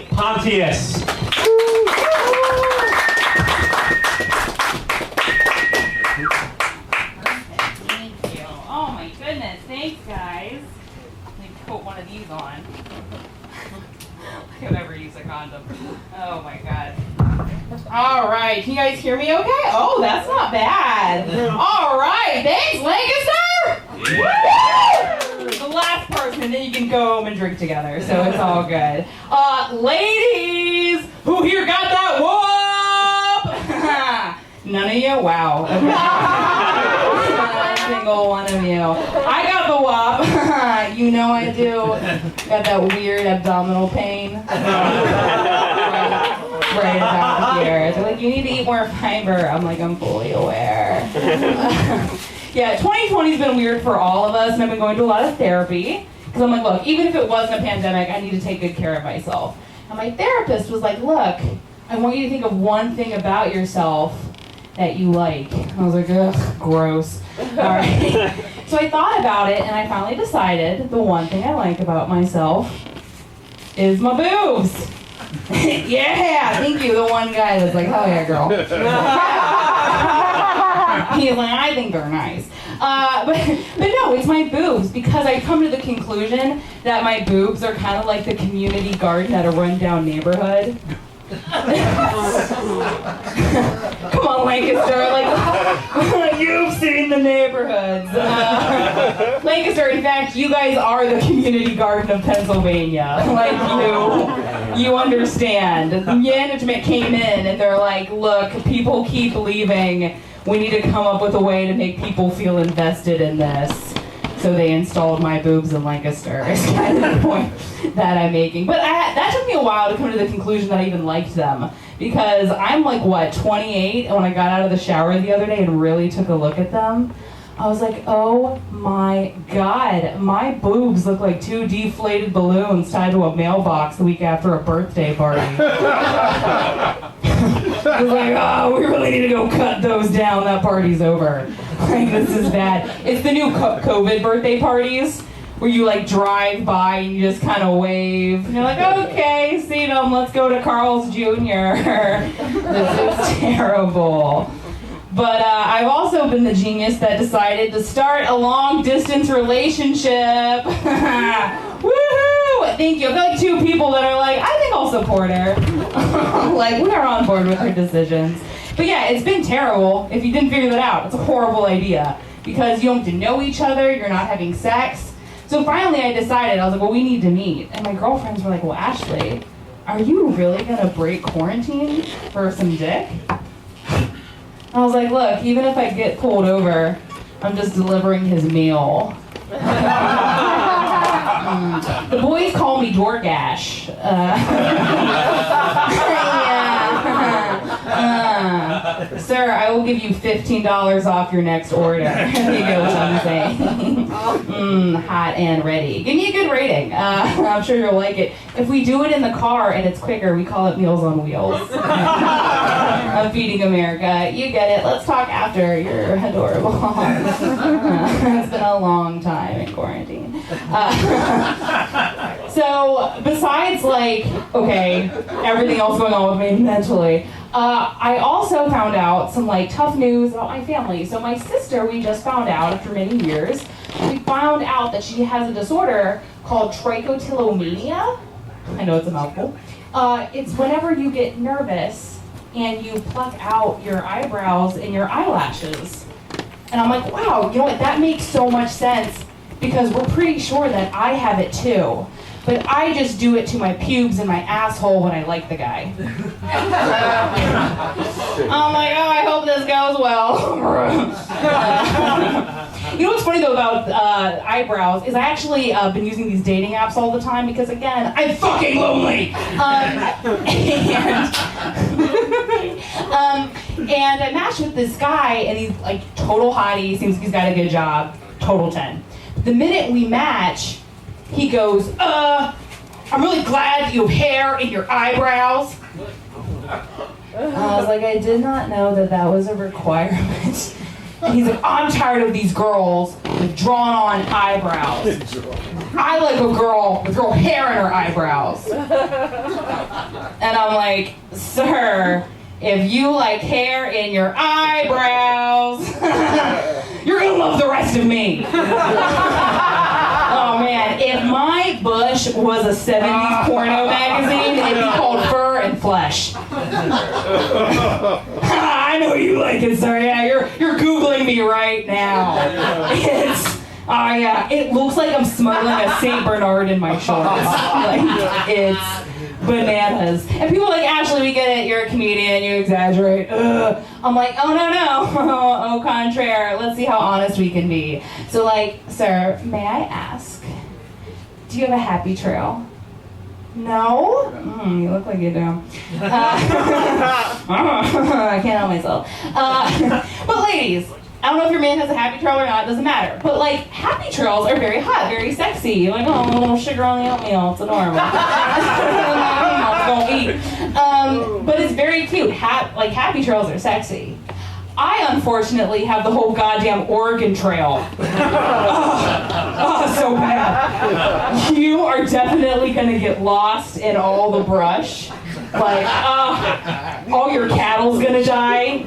Pontius. Thank you. Oh my goodness. Thanks, guys. Let me put one of these on. I could never use a condom. Oh my god. All right. Can you guys hear me okay? Oh, that's not bad. All right. Thanks, Lancaster. The last person, then you can go home and drink together, so it's all good. Ladies, who here got that whoop? None of you? Wow. Okay. Not a single one of you. I got the whoop. You know I do. Got that weird abdominal pain. Right about here. They're like, you need to eat more fiber. I'm like, I'm fully aware. Yeah, 2020's been weird for all of us, and I've been going to a lot of therapy. Because I'm like, look, even if it wasn't a pandemic, I need to take good care of myself. And my therapist was like, look, I want you to think of one thing about yourself that you like. And I was like, ugh, gross. All right. So I thought about it, and I finally decided the one thing I like about myself is my boobs. Yeah, thank you. The one guy that's like, hell yeah, girl. He's like, I think they're nice. But no, it's my boobs, because I come to the conclusion that my boobs are kind of like the community garden at a rundown neighborhood. Come on, Lancaster, like, you've seen the neighborhoods. Lancaster, in fact, you guys are the community garden of Pennsylvania. Like, you understand. The management came in and they're like, look, people keep leaving. We need to come up with a way to make people feel invested in this. So they installed my boobs in Lancaster, is kind of the point that I'm making. But that took me a while to come to the conclusion that I even liked them. Because I'm like, 28? And when I got out of the shower the other day and really took a look at them, I was like, oh my god, my boobs look like two deflated balloons tied to a mailbox the week after a birthday party. I was like, oh, we really need to go cut those down. That party's over. Like, this is bad. It's the new COVID birthday parties where you like drive by and you just kind of wave. And you're like, okay, see them. Let's go to Carl's Jr. This is terrible. But I've also been the genius that decided to start a long-distance relationship. Woohoo! Thank you. I feel like two people that are like, I think I'll support her. Like, we are on board with her decisions. But yeah, it's been terrible. If you didn't figure that out, it's a horrible idea. Because you don't have to know each other, you're not having sex. So finally I decided, I was like, well, we need to meet. And my girlfriends were like, well, Ashley, are you really gonna break quarantine for some dick? I was like, look, even if I get pulled over, I'm just delivering his meal. The boys call me DoorDash. Sir, I will give you $15 off your next order. You know what I'm saying? Hot and ready. Give me a good rating. I'm sure you'll like it. If we do it in the car and it's quicker, we call it Meals on Wheels. I'm feeding America. You get it. Let's talk after. You're adorable. It's been a long time in quarantine. So besides like, okay, everything else going on with me mentally, I also found out some like tough news about my family. So my sister, we just found out after many years, we found out that she has a disorder called trichotillomania. I know it's a mouthful. It's whenever you get nervous and you pluck out your eyebrows and your eyelashes. And I'm like, wow, you know what, that makes so much sense because we're pretty sure that I have it too. But I just do it to my pubes and my asshole when I like the guy. I'm like, oh, I hope this goes well. You know what's funny though about eyebrows is I actually been using these dating apps all the time because again, I'm fucking lonely. And I matched with this guy and he's like total hottie, seems like he's got a good job, total 10. The minute we match, he goes, I'm really glad you have hair in your eyebrows. I was like, I did not know that that was a requirement And he's like, I'm tired of these girls with drawn-on eyebrows. I like a girl with real hair in her eyebrows. And I'm like, sir, if you like hair in your eyebrows, you're gonna love the rest of me. Oh man, if my bush was a 70s porno magazine, it'd be called Fur and Flesh. I know you like it, sir. Yeah, you're Googling me right now. It looks like I'm smuggling a St. Bernard in my shorts. Like, it's bananas. And people are like, Ashley, we get it, you're a comedian, you exaggerate. Ugh. I'm like, oh no, au contraire, let's see how honest we can be. So like, sir, may I ask, do you have a happy trail? No? You look like you do. I can't help myself. But ladies, I don't know if your man has a happy trail or not, it doesn't matter. But like, happy trails are very hot, very sexy. Like, oh, a little sugar on the oatmeal, it's adorable. Don't eat. But it's very cute. Happy trails are sexy. I unfortunately have the whole goddamn Oregon Trail. So bad. You are definitely gonna get lost in all the brush. Like, all your cattle's gonna die.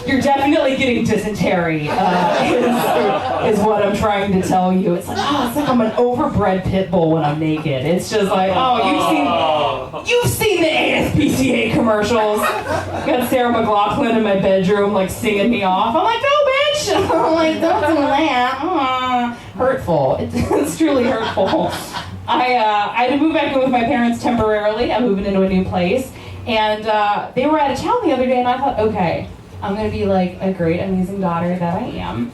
You're definitely getting dysentery, is what I'm trying to tell you. It's like I'm an overbred pit bull when I'm naked. It's just like, you've seen the ASPCA commercials. Got Sarah McLachlan in my bedroom, like, singing me off. I'm like, no, bitch! I'm like, don't do that. Hurtful. It's truly hurtful. I had to move back in with my parents temporarily. I'm moving into a new place. And they were out of town the other day, and I thought, okay, I'm going to be like a great, amazing daughter that I am.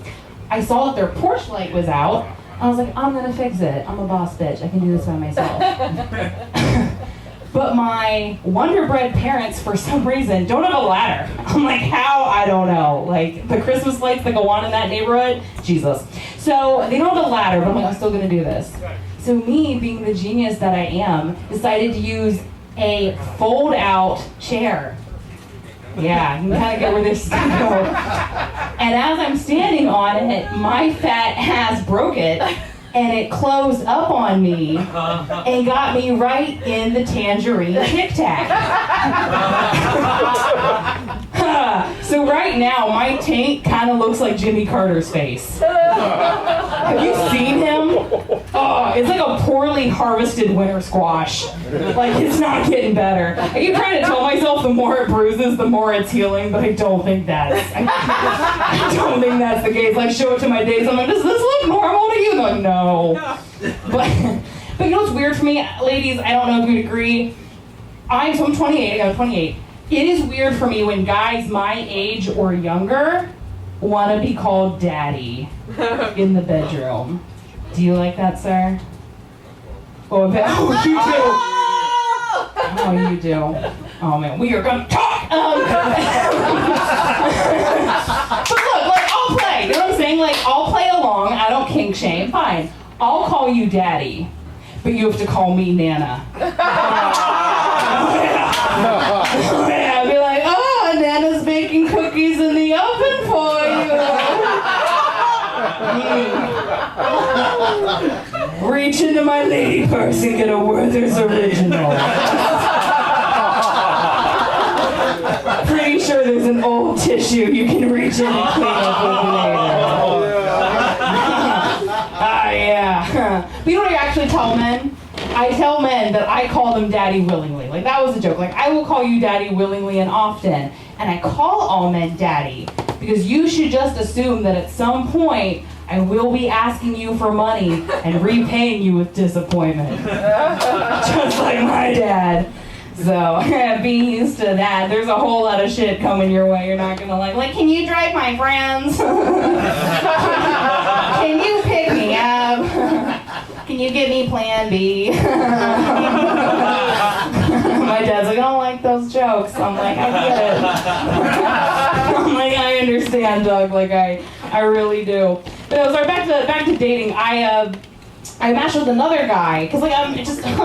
I saw that their porch light was out. I was like, I'm going to fix it. I'm a boss bitch. I can do this by myself. But my wonder-bred parents, for some reason, don't have a ladder. I'm like, how? I don't know. Like, the Christmas lights that go on in that neighborhood? Jesus. So they don't have a ladder, but I'm like, I'm still going to do this. So me, being the genius that I am, decided to use a fold-out chair. Yeah, you can kind of get where this is going to go. And as I'm standing on it, my fat ass broke it, and it closed up on me and got me right in the tangerine Tic Tac. So right now, my taint kind of looks like Jimmy Carter's face. Have you seen him? Oh, it's like a poorly harvested winter squash. Like, it's not getting better. I keep trying to tell myself the more it bruises, the more it's healing, but I don't think that's the case. Like, show it to my dates. I'm like, does this look normal to you? They're like, no. But you know what's weird for me, ladies? I don't know if you'd agree. I'm 28. I'm 28. It is weird for me when guys my age or younger want to be called daddy in the bedroom. Do you like that, sir? Oh, you do. Oh, you do. Oh, man, we are going to talk. But look, like, I'll play. You know what I'm saying? Like, I'll play along. I don't kink shame. Fine. I'll call you daddy, but you have to call me Nana. I'd be like, oh, Nana's baking cookies in the oven for you. Reach into my lady purse and get a Werther's Original. Pretty sure there's an old tissue you can reach in and clean up with later. Yeah. But you know what I actually tell men? I tell men that I call them daddy willingly. Like, that was a joke. Like, I will call you daddy willingly and often. And I call all men daddy because you should just assume that at some point I will be asking you for money and repaying you with disappointment. Just like my dad. So, be used to that. There's a whole lot of shit coming your way. You're not gonna like, can you drive my friends? Can you pick me up? Can you give me plan B? My dad's like, I don't like those jokes. I'm like, I get it. I'm like, I understand, Doug. Like, I really do. But sorry, back to dating. I matched with another guy, because like I'm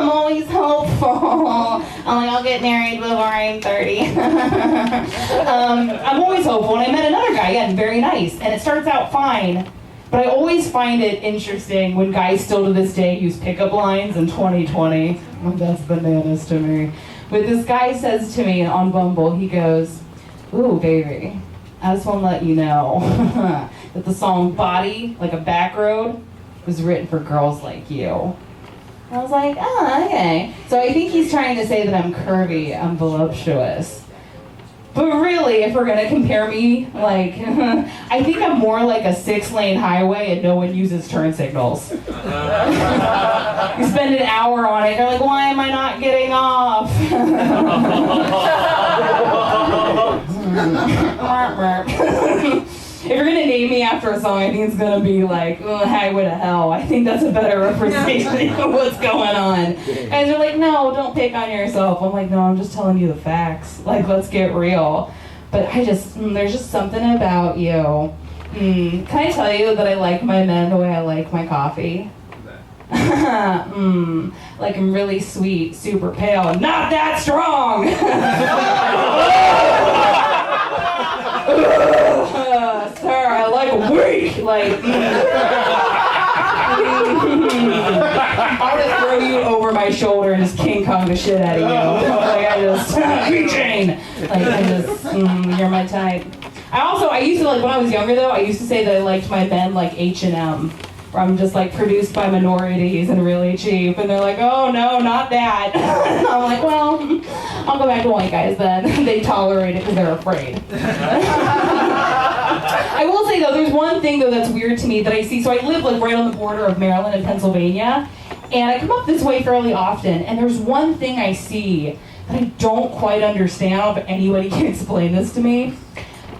always hopeful. I'm like, I'll get married before I'm 30. I'm always hopeful, and I met another guy, again, very nice, and it starts out fine, but I always find it interesting when guys still to this day use pickup lines in 2020. Oh, that's bananas to me. But this guy says to me on Bumble, he goes, "Ooh, baby, I just want to let you know that the song Body, Like a Back Road, was written for girls like you." I was like, oh, okay. So I think he's trying to say that I'm curvy, I'm voluptuous. But really, if we're gonna compare me, like, I think I'm more like a 6-lane highway and no one uses turn signals. You spend an hour on it, you're like, why am I not getting off? If you're gonna name me after a song, I think it's gonna be like, Highway to Hell. I think that's a better representation of what's going on. Guys are like, no, don't pick on yourself. I'm like, no, I'm just telling you the facts. Like, let's get real. But there's just something about you. Can I tell you that I like my men the way I like my coffee? Like I'm really sweet, super pale, and not that strong. Sir, I like weak. Like, I'll just throw you over my shoulder and just King Kong the shit out of you. Like I just Chain. You're my type. I used to, like, when I was younger though, I used to say that I liked my men like H&M. Where I'm just like produced by minorities and really cheap, and they're like, oh no, not that. I'm like, well, I'll go back to white guys then. They tolerate it because they're afraid. I will say though, there's one thing though that's weird to me that I see. So I live like right on the border of Maryland and Pennsylvania, and I come up this way fairly often, and there's one thing I see that I don't quite understand, but anybody can explain this to me.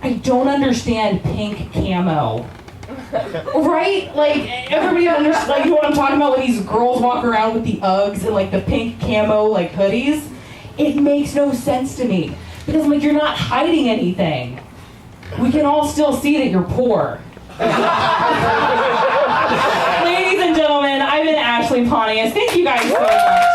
I don't understand pink camo. Right? Like, everybody understands, like, you know what I'm talking about when these girls walk around with the Uggs and, like, the pink camo, like, hoodies? It makes no sense to me. Because, I'm like, you're not hiding anything. We can all still see that you're poor. Ladies and gentlemen, I've been Ashley Pontius. Thank you guys so much.